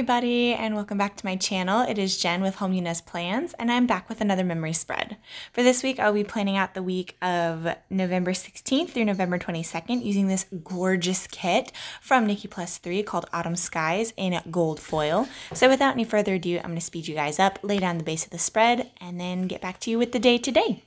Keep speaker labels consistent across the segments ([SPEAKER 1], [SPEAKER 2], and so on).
[SPEAKER 1] everybody, and welcome back to my channel. It is Jen with Home Unis Plans, and I'm back with another memory spread. For this week, I'll be planning out the week of November 16th through November 22nd using this gorgeous kit from Nikkiplusthree called Autumn Skies in gold foil. So without any further ado, I'm going to speed you guys up, lay down the base of the spread, and then get back to you with the day today.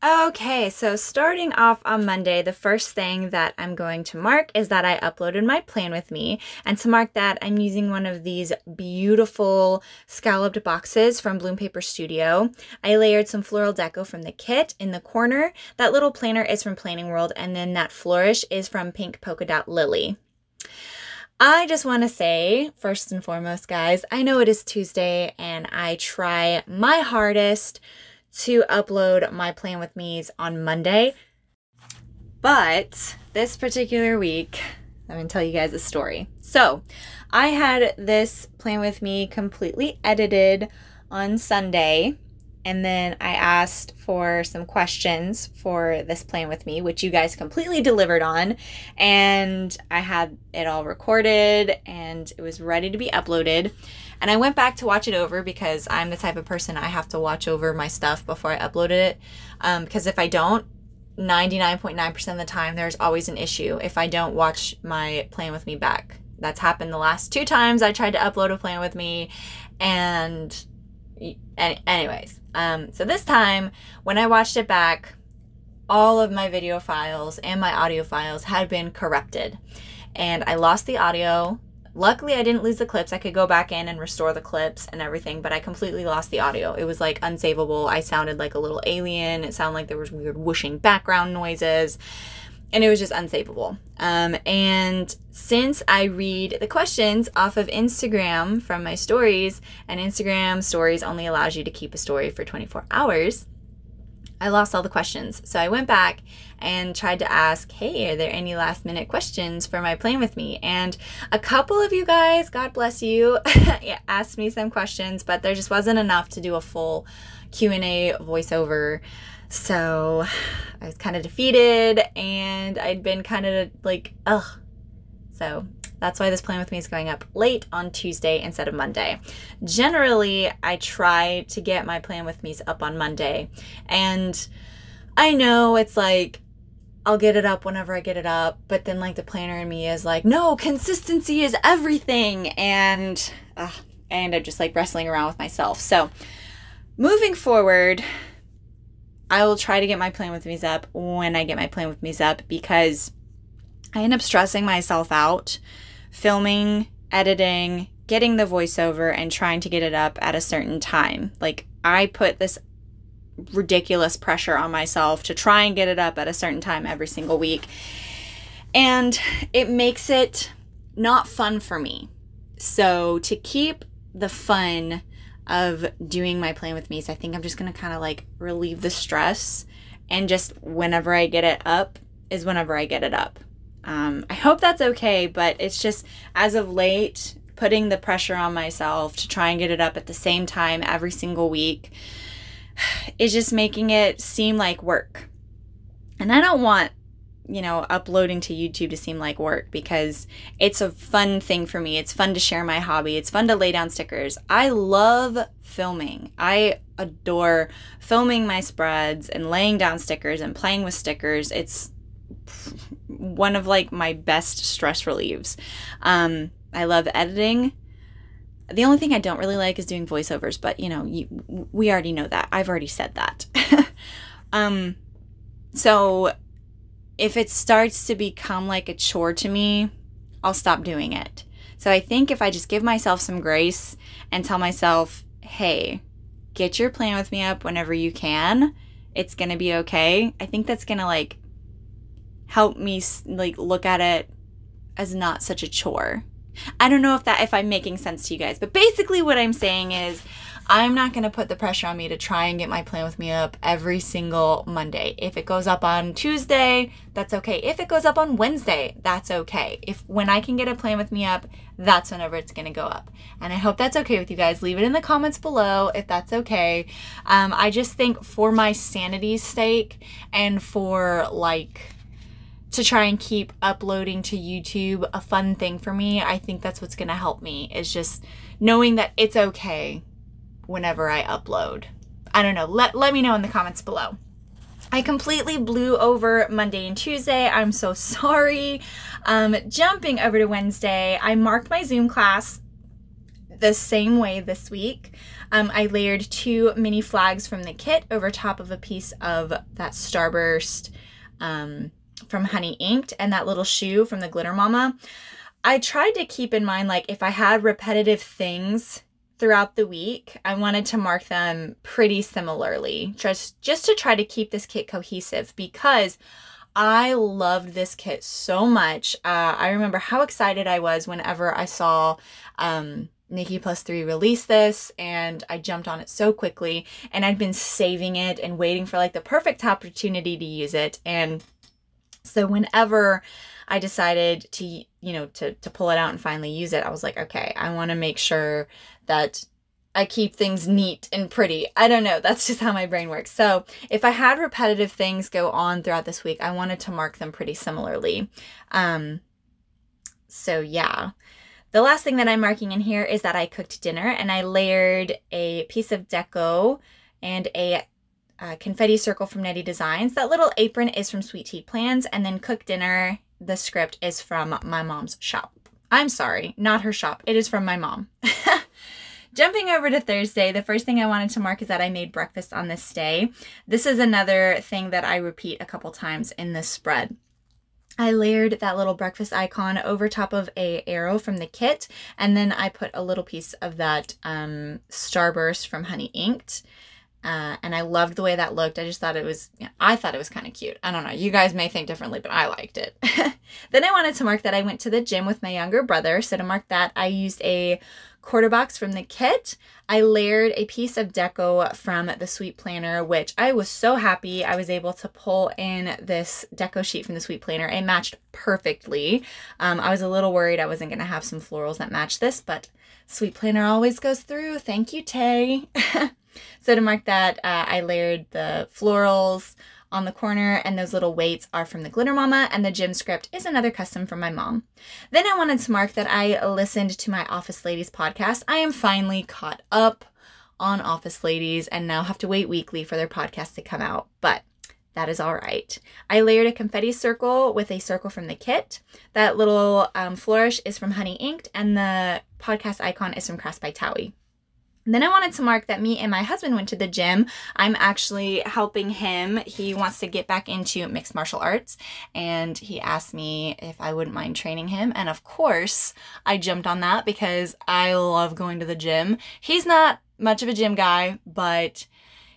[SPEAKER 1] Okay, so starting off on Monday, the first thing that I'm going to mark is that I uploaded my plan with me. And to mark that, I'm using one of these beautiful scalloped boxes from Bloom Paper Studio. I layered some floral deco from the kit in the corner. That little planner is from Planning World, and then that flourish is from Pink Polka Dot Lily. I just want to say, first and foremost, guys, I know it is Tuesday, and I try my hardest to upload my plan with me's on Monday, but this particular week, I'm gonna tell you guys a story. So I had this plan with me completely edited on Sunday, and then I asked for some questions for this plan with me, which you guys completely delivered on, and I had it all recorded and it was ready to be uploaded. And I went back to watch it over because I'm the type of person I have to watch over my stuff before I upload it. Because if I don't, 99.9% of the time, there's always an issue if I don't watch my plan with me back. That's happened the last 2 times I tried to upload a plan with me. And anyways, so this time when I watched it back, all of my video files and my audio files had been corrupted. And I lost the audio. Luckily, I didn't lose the clips. I could go back in and restore the clips and everything, but I completely lost the audio. It was like unsavable. I sounded like a little alien. It sounded like there was weird whooshing background noises, and it was just unsavable. And since I read the questions off of Instagram from my stories, and Instagram stories only allows you to keep a story for 24 hours, I lost all the questions. So I went back and tried to ask, hey, are there any last minute questions for my plan with me? And a couple of you guys, God bless you, asked me some questions, but there just wasn't enough to do a full Q&A voiceover. So I was kind of defeated, and I'd been kind of like, ugh. So that's why this plan with me is going up late on Tuesday instead of Monday. Generally, I try to get my plan with me's up on Monday. And I know it's like, I'll get it up whenever I get it up, but then like the planner in me is like, no, consistency is everything. And I'm just like wrestling around with myself. So moving forward, I will try to get my plan with me's up when I get my plan with me's up, because I end up stressing myself out, filming, editing, getting the voiceover, and trying to get it up at a certain time. Like, I put this ridiculous pressure on myself to try and get it up at a certain time every single week. And it makes it not fun for me. So to keep the fun of doing my plan with me, so I think I'm just going to kind of like relieve the stress, and just whenever I get it up is whenever I get it up. I hope that's okay, but it's just, as of late, putting the pressure on myself to try and get it up at the same time every single week is just making it seem like work. And I don't want, you know, uploading to YouTube to seem like work, because it's a fun thing for me. It's fun to share my hobby. It's fun to lay down stickers. I love filming. I adore filming my spreads and laying down stickers and playing with stickers. It's one of like my best stress relieves. I love editing. The only thing I don't really like is doing voiceovers, but you know, we already know that. I've already said that. So if it starts to become like a chore to me, I'll stop doing it. So I think if I just give myself some grace and tell myself, hey, get your plan with me up whenever you can, it's going to be okay. I think that's going to like help me like look at it as not such a chore. I don't know if I'm making sense to you guys, but basically what I'm saying is I'm not going to put the pressure on me to try and get my plan with me up every single Monday. If it goes up on Tuesday, that's okay. If it goes up on Wednesday, that's okay. When I can get a plan with me up, that's whenever it's going to go up. And I hope that's okay with you guys. Leave it in the comments below if that's okay. I just think for my sanity's sake, and for like to try and keep uploading to YouTube a fun thing for me, I think that's what's going to help me, is just knowing that it's okay whenever I upload. I don't know. Let me know in the comments below. I completely blew over Monday and Tuesday. I'm so sorry. Jumping over to Wednesday, I marked my Zoom class the same way this week. I layered 2 mini flags from the kit over top of a piece of that Starburst from Honey Inked, and that little shoe from the Glitter Mama. I tried to keep in mind, like, if I had repetitive things throughout the week, I wanted to mark them pretty similarly, just to try to keep this kit cohesive, because I loved this kit so much. I remember how excited I was whenever I saw Nikkiplusthree release this, and I jumped on it so quickly, and I'd been saving it and waiting for like the perfect opportunity to use it. And so whenever I decided to, you know, to pull it out and finally use it, I was like, okay, I want to make sure that I keep things neat and pretty. I don't know. That's just how my brain works. So if I had repetitive things go on throughout this week, I wanted to mark them pretty similarly. So yeah. The last thing that I'm marking in here is that I cooked dinner, and I layered a piece of deco and a confetti circle from Netty Designs. That little apron is from Sweet Tea Plans, and then cook dinner, the script is from my mom's shop. I'm sorry, not her shop. It is from my mom. Jumping over to Thursday, the first thing I wanted to mark is that I made breakfast on this day. This is another thing that I repeat a couple times in this spread. I layered that little breakfast icon over top of a arrow from the kit, and then I put a little piece of that Starburst from Honey Inked. And I loved the way that looked. I just thought it was, I thought it was kind of cute. I don't know. You guys may think differently, but I liked it. Then I wanted to mark that I went to the gym with my younger brother. So to mark that, I used a quarter box from the kit. I layered a piece of deco from the Sweet Planner, which I was so happy I was able to pull in this deco sheet from the Sweet Planner. It matched perfectly. I was a little worried I wasn't going to have some florals that match this, but Sweet Planner always goes through. Thank you, Tay. So to mark that, I layered the florals on the corner, and those little weights are from the Glitter Mama, and the gym script is another custom from my mom. Then I wanted to mark that I listened to my Office Ladies podcast. I am finally caught up on Office Ladies and now have to wait weekly for their podcast to come out, but that is all right. I layered a confetti circle with a circle from the kit. That little flourish is from Honey Inked, and the podcast icon is from Crafts by Towie. Then I wanted to mark that me and my husband went to the gym. I'm actually helping him. He wants to get back into mixed martial arts, and he asked me if I wouldn't mind training him. And of course, I jumped on that because I love going to the gym. He's not much of a gym guy, but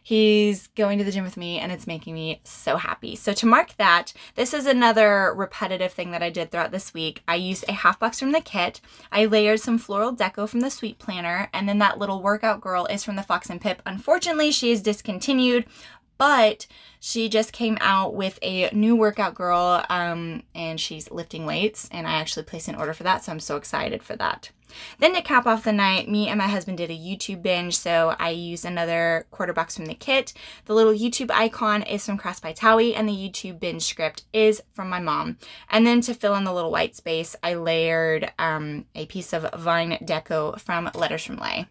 [SPEAKER 1] He's going to the gym with me and it's making me so happy. So to mark that, this is another repetitive thing that I did throughout this week. I used a half box from the kit. I layered some floral deco from the Sweet Planner, and then that little workout girl is from the Fox and Pip. Unfortunately, she is discontinued, but she just came out with a new workout girl, and she's lifting weights, and I actually placed an order for that, so I'm so excited for that. Then to cap off the night, me and my husband did a YouTube binge, so I used another quarter box from the kit. The little YouTube icon is from Crafts by Towie, and the YouTube binge script is from my mom. And then to fill in the little white space, I layered a piece of vine deco from Letters from Lay.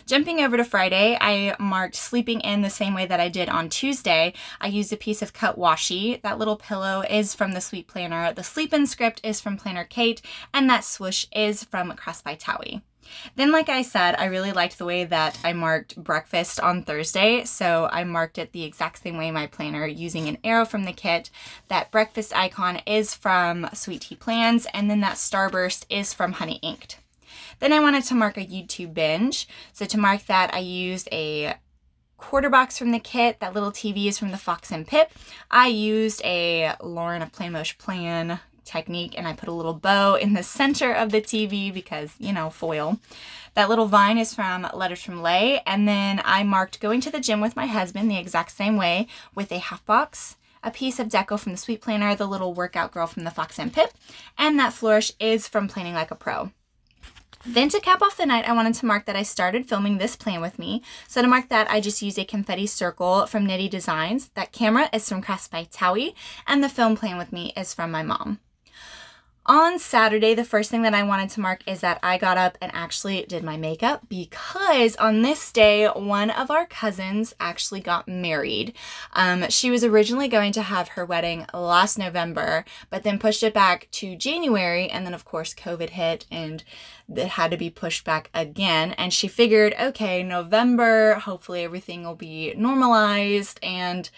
[SPEAKER 1] Jumping over to Friday, I marked sleeping in the same way that I did on Tuesday. I used a piece of cut washi. That little pillow is from the Sweet Planner. The sleep in script is from Planner Kate, and that swoosh is from Crafts by Towie. Then, like I said, I really liked the way that I marked breakfast on Thursday, so I marked it the exact same way in my planner using an arrow from the kit. That breakfast icon is from Sweet Tea Plans, and then that starburst is from Honey Inked. Then I wanted to mark a YouTube binge. So to mark that, I used a quarter box from the kit. That little TV is from the Fox and Pip. I used a Lauren of Plan Mosh Plan technique, and I put a little bow in the center of the TV because, you know, foil. That little vine is from Letters from Lay. And then I marked going to the gym with my husband the exact same way with a half box, a piece of deco from the Sweet Planner, the little workout girl from the Fox and Pip, and that flourish is from Planning Like a Pro. Then to cap off the night, I wanted to mark that I started filming this plan with me. So to mark that, I just used a confetti circle from Nitty Designs. That camera is from Crafts by Towie, and the film plan with me is from my mom. On Saturday, the first thing that I wanted to mark is that I got up and actually did my makeup, because on this day, one of our cousins actually got married. She was originally going to have her wedding last November, but then pushed it back to January, and then of course COVID hit and it had to be pushed back again. And she figured, okay, November, hopefully everything will be normalized, and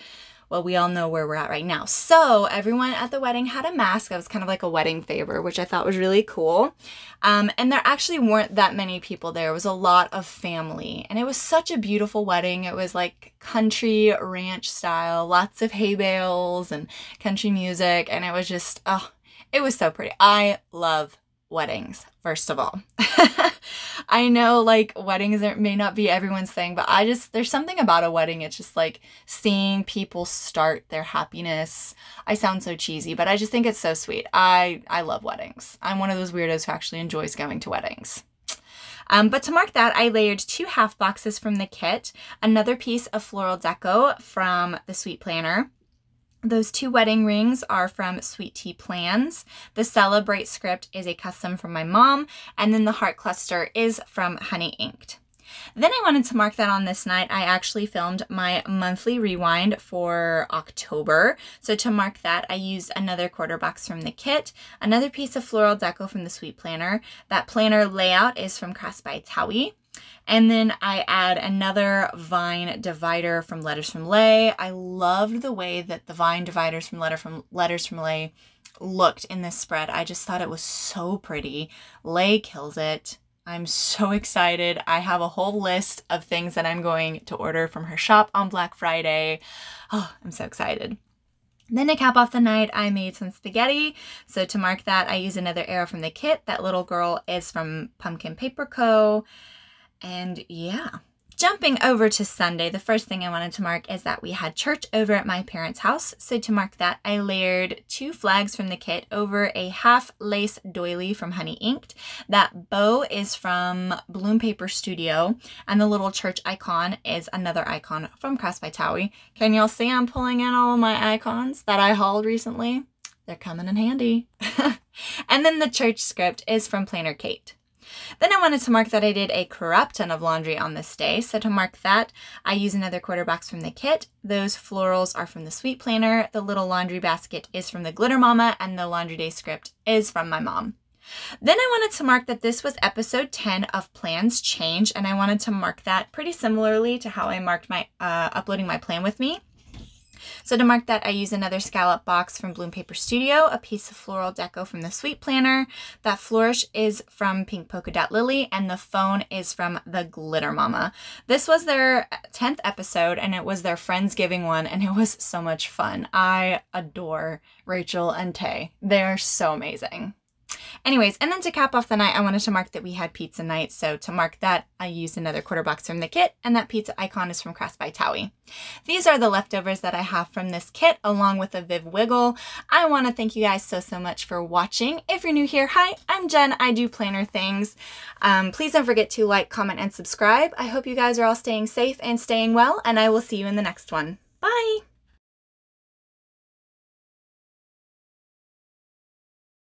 [SPEAKER 1] well, we all know where we're at right now. So everyone at the wedding had a mask. It was kind of like a wedding favor, which I thought was really cool. And there actually weren't that many people there. It was a lot of family, and it was such a beautiful wedding. It was like country ranch style, lots of hay bales and country music. And it was just, oh, it was so pretty. I love weddings, first of all. I know like weddings may not be everyone's thing, but there's something about a wedding. It's just like seeing people start their happiness. I sound so cheesy, but I just think it's so sweet. I love weddings. I'm one of those weirdos who actually enjoys going to weddings. But to mark that, I layered 2 half boxes from the kit, another piece of floral deco from the Sweet Planner. Those 2 wedding rings are from Sweet Tea Plans. The Celebrate script is a custom from my mom, and then the heart cluster is from Honey Inked. Then I wanted to mark that on this night, I actually filmed my monthly rewind for October. So to mark that, I used another quarter box from the kit, another piece of floral deco from the Sweet Planner. That planner layout is from Crafts by Towie. And then I add another vine divider from Letters from Lay. I loved the way that the vine dividers from Letters from Lay looked in this spread. I just thought it was so pretty. Lay kills it. I'm so excited. I have a whole list of things that I'm going to order from her shop on Black Friday. Oh, I'm so excited. Then to cap off the night, I made some spaghetti. So to mark that, I use another arrow from the kit. That little girl is from Pumpkin Paper Co. And yeah, jumping over to Sunday, the first thing I wanted to mark is that we had church over at my parents' house. So to mark that, I layered 2 flags from the kit over a half lace doily from Honey Inked. That bow is from Bloom Paper Studio, and the little church icon is another icon from Crafts by Towie. Can y'all see I'm pulling in all of my icons that I hauled recently? They're coming in handy. And then the church script is from Planner Kate. Then I wanted to mark that I did a crap ton of laundry on this day. So to mark that, I use another quarter box from the kit. Those florals are from the Sweet Planner. The little laundry basket is from the Glitter Mama, and the laundry day script is from my mom. Then I wanted to mark that this was episode 10 of Plans Change, and I wanted to mark that pretty similarly to how I marked my uploading my plan with me. So to mark that, I use another scallop box from Bloom Paper Studio, a piece of floral deco from the Sweet Planner. That flourish is from Pink Polka Dot Lily, and the phone is from the Glitter Mama. This was their 10th episode, and it was their Friendsgiving one, and it was so much fun. I adore Rachel and Tay. They're so amazing. Anyways, and then to cap off the night, I wanted to mark that we had pizza night. So to mark that, I used another quarter box from the kit, and that pizza icon is from Crafts by Towie. These are the leftovers that I have from this kit, along with a Viv Wiggle. I want to thank you guys so much for watching. If you're new here, hi, I'm Jen. I do planner things. Please don't forget to like, comment, and subscribe. I hope you guys are all staying safe and staying well, and I will see you in the next one. Bye!